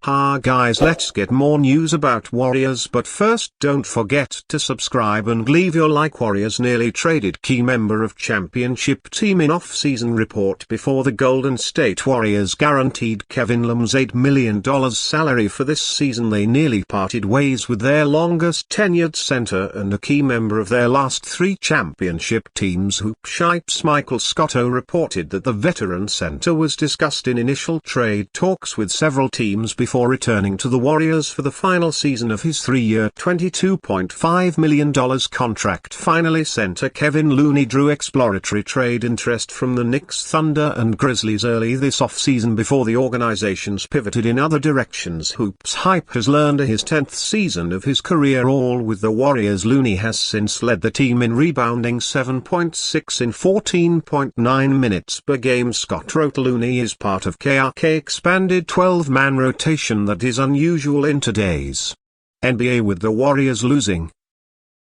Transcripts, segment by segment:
Hi guys, let's get more news about Warriors, but first don't forget to subscribe and leave your like. Warriors nearly traded key member of championship team in off-season report before the Golden State Warriors guaranteed Kevon Looney's $8 million salary for this season. They nearly parted ways with their longest tenured center and a key member of their last three championship teams. Hoopshype's Michael Scotto reported that the veteran center was discussed in initial trade talks with several teams before returning to the Warriors for the final season of his three-year $22.5 million contract. Finally, center Kevon Looney drew exploratory trade interest from the Knicks, Thunder and Grizzlies early this offseason before the organizations pivoted in other directions. Hoops Hype has learned his 10th season of his career all with the Warriors. Looney has since led the team in rebounding 7.6 in 14.9 minutes per game. Scott wrote Looney is part of KRK expanded 12-man rotation that is unusual in today's NBA, with the Warriors losing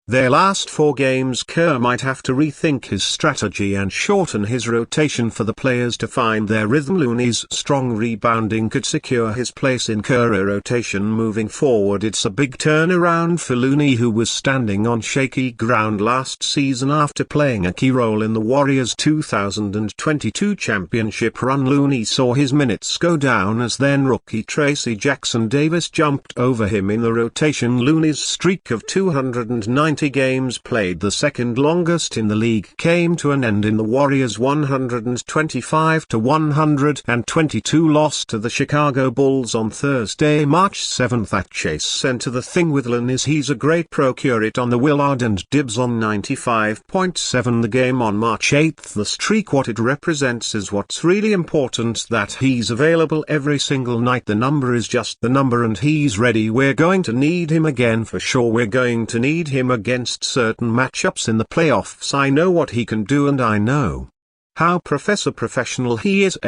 their last four games. Kerr might have to rethink his strategy and shorten his rotation for the players to find their rhythm. Looney's strong rebounding could secure his place in Kerr rotation moving forward. It's a big turnaround for Looney, who was standing on shaky ground last season after playing a key role in the Warriors' 2022 championship run. Looney saw his minutes go down as then rookie Tracy Jackson Davis jumped over him in the rotation. Looney's streak of 290 games played, the second longest in the league, came to an end in the Warriors' 125-122 loss to the Chicago Bulls on Thursday, March 7 at Chase Center. The thing with Looney is he's a great pro. Curate on the Willard and dibs on 95.7 the game on March 8. The streak, what it represents is what's really important, that he's available every single night. The number is just the number and he's ready. We're going to need him again for sure. We're going to need him against certain matchups in the playoffs. I know what he can do and I know how professional he is.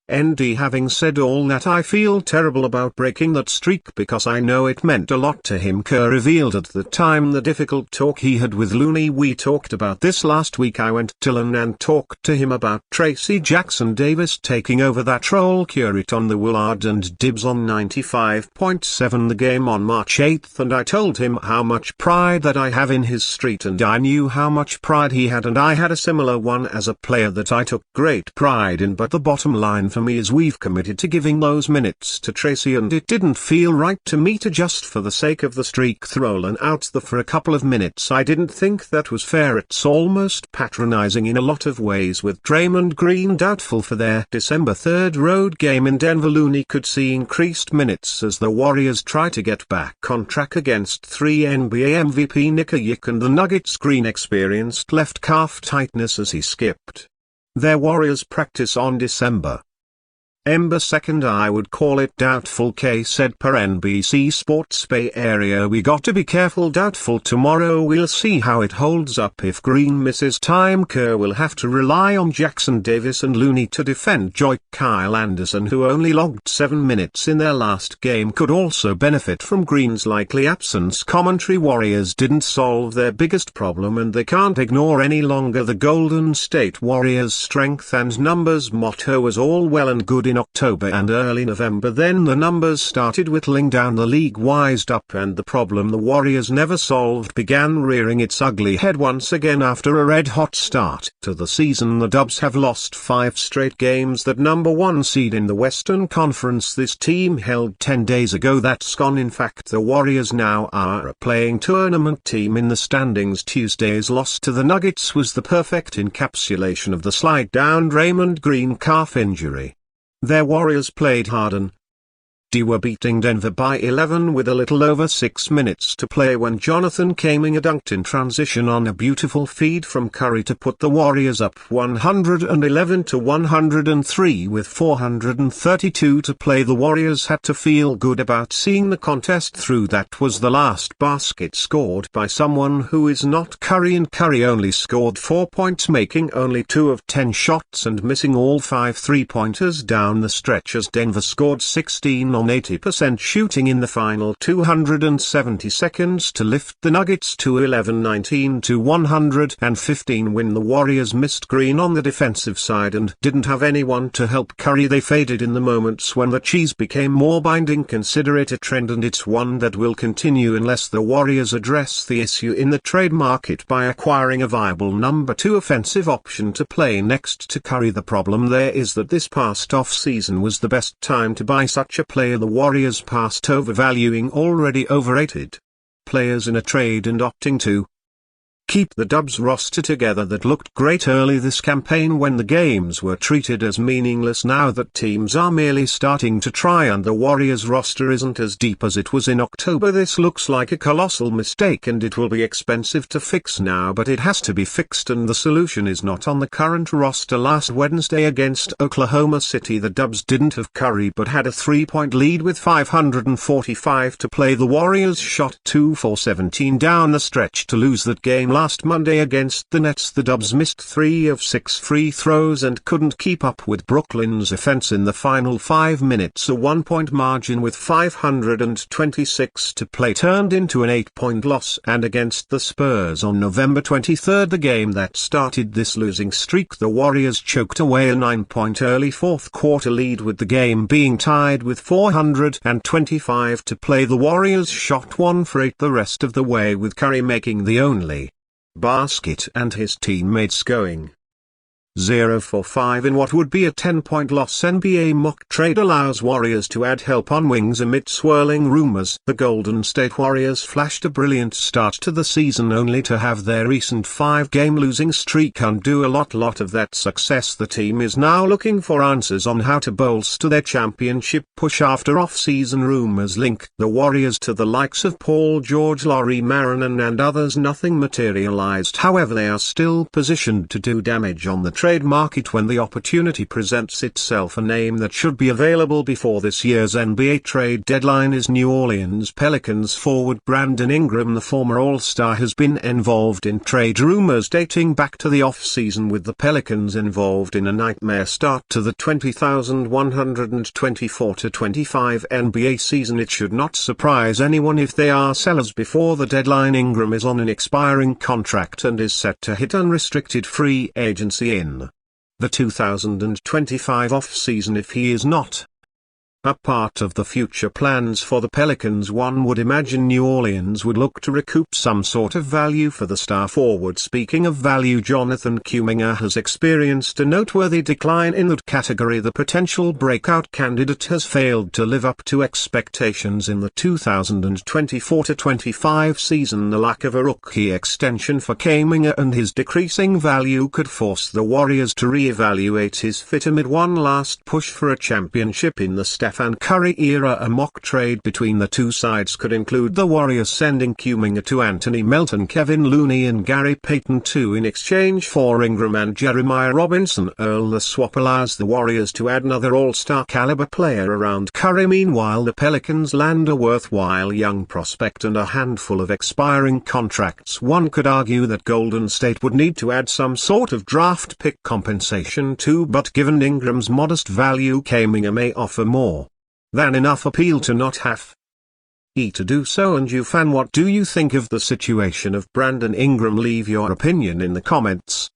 Having said all that, I feel terrible about breaking that streak because I know it meant a lot to him. Kerr revealed at the time the difficult talk he had with Looney. We talked about this last week. I went to Lon and talked to him about Tracy Jackson Davis taking over that role. Curate on the Willard and dibs on 95.7 the game on March 8, and I told him how much pride that I have in his street, and I knew how much pride he had, and I had a similar one as a player that I took great pride in. But the bottom line for me is we've committed to giving those minutes to Tracy, and it didn't feel right to me to just for the sake of the streak throw Lon out for a couple of minutes. I didn't think that was fair. It's almost patronizing in a lot of ways. With Draymond Green doubtful for their December 3rd road game in Denver, Looney could see increased minutes as the Warriors try to get back on track against 3 NBA MVP Nikola and the Nuggets. Green experienced left calf tightness as he skipped their Warriors practice on December 2nd. I would call it doubtful, K said per NBC Sports Bay Area. We got to be careful. Doubtful. Tomorrow we'll see how it holds up. If Green misses time, Kerr will have to rely on Jackson Davis and Looney to defend Joy. Kyle Anderson, who only logged 7 minutes in their last game, could also benefit from Green's likely absence. Commentary: Warriors didn't solve their biggest problem and they can't ignore any longer. The Golden State Warriors' strength and numbers motto was all well and good in October and early November. Then the numbers started whittling down. The league wised up and the problem the Warriors never solved began rearing its ugly head once again. After a red-hot start to the season, the Dubs have lost 5 straight games. That number 1 seed in the Western Conference this team held 10 days ago, that's gone. In fact, the Warriors now are a playing tournament team in the standings. Tuesday's loss to the Nuggets was the perfect encapsulation of the slide down. Draymond Green calf injury. Their Warriors played hard and were beating Denver by 11 with a little over 6 minutes to play when Jonathan Kuminga dunked in transition on a beautiful feed from Curry to put the Warriors up 111-103 with 432 to play. The Warriors had to feel good about seeing the contest through. That was the last basket scored by someone who is not Curry, and Curry only scored 4 points, making only 2 of 10 shots and missing all 5 3-pointers down the stretch as Denver scored 16 on on 80% shooting in the final 270 seconds to lift the Nuggets to 11-19 to 115 win. The Warriors missed Green on the defensive side and didn't have anyone to help Curry. They faded in the moments when the cheese became more binding. Consider it a trend, and it's one that will continue unless the Warriors address the issue in the trade market by acquiring a viable number 2 offensive option to play next to Curry. The problem there is that this past off-season was the best time to buy such a player. The Warriors passed overvaluing already overrated players in a trade and opting to keep the Dubs roster together that looked great early this campaign when the games were treated as meaningless. Now that teams are merely starting to try and the Warriors roster isn't as deep as it was in October, this looks like a colossal mistake, and it will be expensive to fix now, but it has to be fixed, and the solution is not on the current roster. Last Wednesday against Oklahoma City, the Dubs didn't have Curry but had a 3-point lead with 545 to play. The Warriors shot 2 for 17 down the stretch to lose that game. Last Monday against the Nets, the Dubs missed 3 of 6 free throws and couldn't keep up with Brooklyn's offense in the final 5 minutes. A 1-point margin with 526 to play turned into an 8-point loss. And against the Spurs on November 23, the game that started this losing streak, the Warriors choked away a 9-point early fourth-quarter lead, with the game being tied with 425 to play. The Warriors shot 1 for 8 the rest of the way, with Curry making the only basket and his teammates going 0 for 5 in what would be a 10-point loss. NBA mock trade allows Warriors to add help on wings amid swirling rumors. The Golden State Warriors flashed a brilliant start to the season only to have their recent 5-game losing streak undo a lot of that success. The team is now looking for answers on how to bolster their championship push after off-season rumors link the Warriors to the likes of Paul George, Lauri Markkanen and others. Nothing materialized. However, they are still positioned to do damage on the trade market when the opportunity presents itself. A name that should be available before this year's NBA trade deadline is New Orleans Pelicans forward Brandon Ingram. The former All-Star has been involved in trade rumors dating back to the off-season, with the Pelicans involved in a nightmare start to the 20,124-25 NBA season. It should not surprise anyone if they are sellers before the deadline. Ingram is on an expiring contract and is set to hit unrestricted free agency in the 2025 off-season. If he is not a part of the future plans for the Pelicans, one would imagine New Orleans would look to recoup some sort of value for the star forward. Speaking of value, Jonathan Kuminga has experienced a noteworthy decline in that category. The potential breakout candidate has failed to live up to expectations in the 2024-25 season. The lack of a rookie extension for Kuminga and his decreasing value could force the Warriors to re-evaluate his fit amid one last push for a championship in the Stephen Curry era. A mock trade between the two sides could include the Warriors sending Kuminga to Anthony Melton, Kevon Looney and Gary Payton II in exchange for Ingram and Jeremiah Robinson Earl. The swap allows the Warriors to add another all-star caliber player around Curry. Meanwhile, the Pelicans land a worthwhile young prospect and a handful of expiring contracts. One could argue that Golden State would need to add some sort of draft pick compensation too, but given Ingram's modest value, Kuminga may offer more than enough appeal to not have to do so. And you fan, what do you think of the situation of Brandon Ingram? Leave your opinion in the comments.